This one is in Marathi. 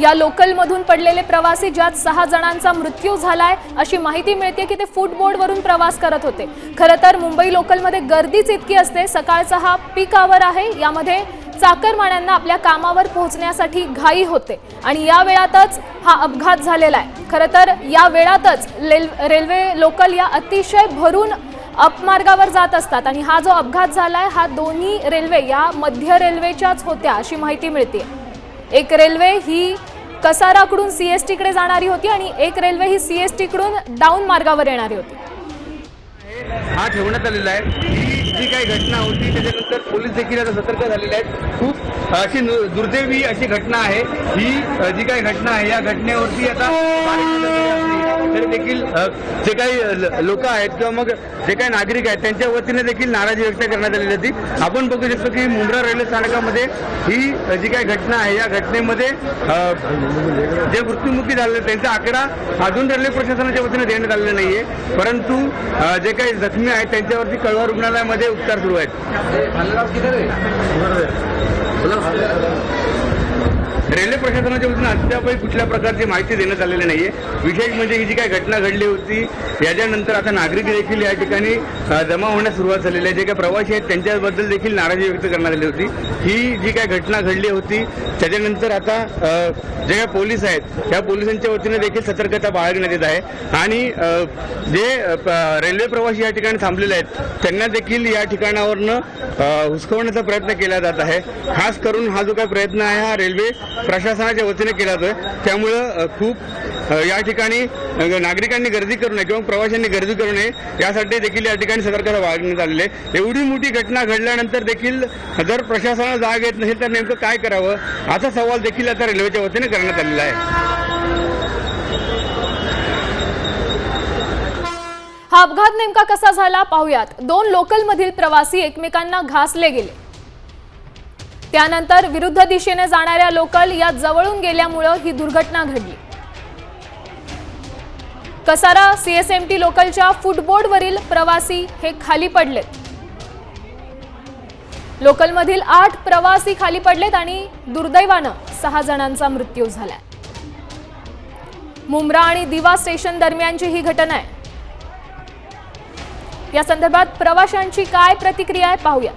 या लोकलमधून पडलेले प्रवासी, ज्यात 6 जणांचा मृत्यू झालाय अशी माहिती मिळते की ते फूटबोर्डवरून प्रवास करत होते। खरं तर मुंबई लोकलमध्ये गर्दीच इतकी असते। सकाळचा हा पीक आवर आहे, यामध्ये चाकरमान्यांना आपल्या कामावर पोहोचण्यासाठी घाई होते आणि या वेळातच हा अपघात झालेला आहे। खरं तर या वेळातच रेल्वे लोकल या अतिशय भरून अपमार्गावर जात असतात आणि हा जो अपघात झालाय हा दोन्ही रेल्वे या मध्य रेल्वेच्याच होत्या अशी माहिती मिळते। एक रेल्वे ही कसाराकडून सीएसटी कडे जाणारी होती आणि एक रेल्वे ही सीएसटी कडून डाऊन मार्गावर येणारी होती। हा ठेवण्यात आलेला आहे। ही जी काही घटना होती त्याच्यानंतर पोलीस देखील आता सतर्क झालेले आहेत। खूप अशी दुर्दैवी अशी घटना आहे ही। जी काही घटना आहे या घटनेवरती आता तरी देखील जे काही लोक आहेत किंवा मग जे काही नागरिक आहेत त्यांच्या वतीने देखील नाराजी व्यक्त करण्यात आलेली होती। आपण बघू शकतो की मुंब्रा रेल्वे स्थानकामध्ये ही जी काही घटना आहे या घटनेमध्ये जे मृत्युमुखी झाले त्यांचा आकडा अजून रेल्वे प्रशासनाच्या वतीने देण्यात आलेला नाहीये, परंतु जे काही जखमी आहेत त्यांच्यावरती कळवा रुग्णालयामध्ये उपचार सुरू आहेत। रेल्वे प्रशासनाच्या वतीने अद्यापही कुठल्या प्रकारची माहिती देण्यात आलेली नाहीये। विशेष म्हणजे ही जी काही घटना घडली होती याच्यानंतर आता नागरिक देखील या ठिकाणी जमा होण्यास सुरुवात झालेली आहे। जे काही प्रवासी आहेत त्यांच्याबद्दल देखील नाराजी व्यक्त करण्यात आली होती। ही जी काही घटना घडली होती त्याच्यानंतर आता जे काही पोलीस आहेत त्या पोलिसांच्या वतीने देखील सतर्कता बाळगण्यात येत आहे आणि जे रेल्वे प्रवासी या ठिकाणी थांबलेले आहेत त्यांना देखील या ठिकाणावरनं हुसकवण्याचा प्रयत्न केला जात आहे। खास करून हा जो काही प्रयत्न आहे हा रेल्वे प्रशासनाच्या वतीने केला जातोय। त्यामुळं खूप या ठिकाणी नागरिकांनी गर्दी करू नये किंवा प्रवाशांनी गर्दी करू नये यासाठी देखील या ठिकाणी सतर्कता बाळगण्यात आलेली आहे। एवढी मोठी घटना घडल्यानंतर देखील जर प्रशासनाला जाग येत नसेल तर नेमकं काय करावं असा सवाल देखील आता रेल्वेच्या वतीने करण्यात आलेला आहे। हा अपघात नेमका कसा झाला पाहूयात। 2 लोकलमधील प्रवासी एकमेकांना घासले गेले, त्यानंतर विरुद्ध दिशेने जाणाऱ्या लोकल या जवळून गेल्यामुळे ही दुर्घटना घडली। कसारा सीएसएमटी लोकलच्या फुटबोर्डवरील प्रवासी हे खाली पडलेत। लोकलमधील 8 प्रवासी खाली पडलेत आणि दुर्दैवानं 6 जणांचा मृत्यू झालाय। मुंब्रा आणि दिवा स्टेशन दरम्यानची ही घटना आहे। या संदर्भात प्रवाशांची काय प्रतिक्रिया आहे पाहूया।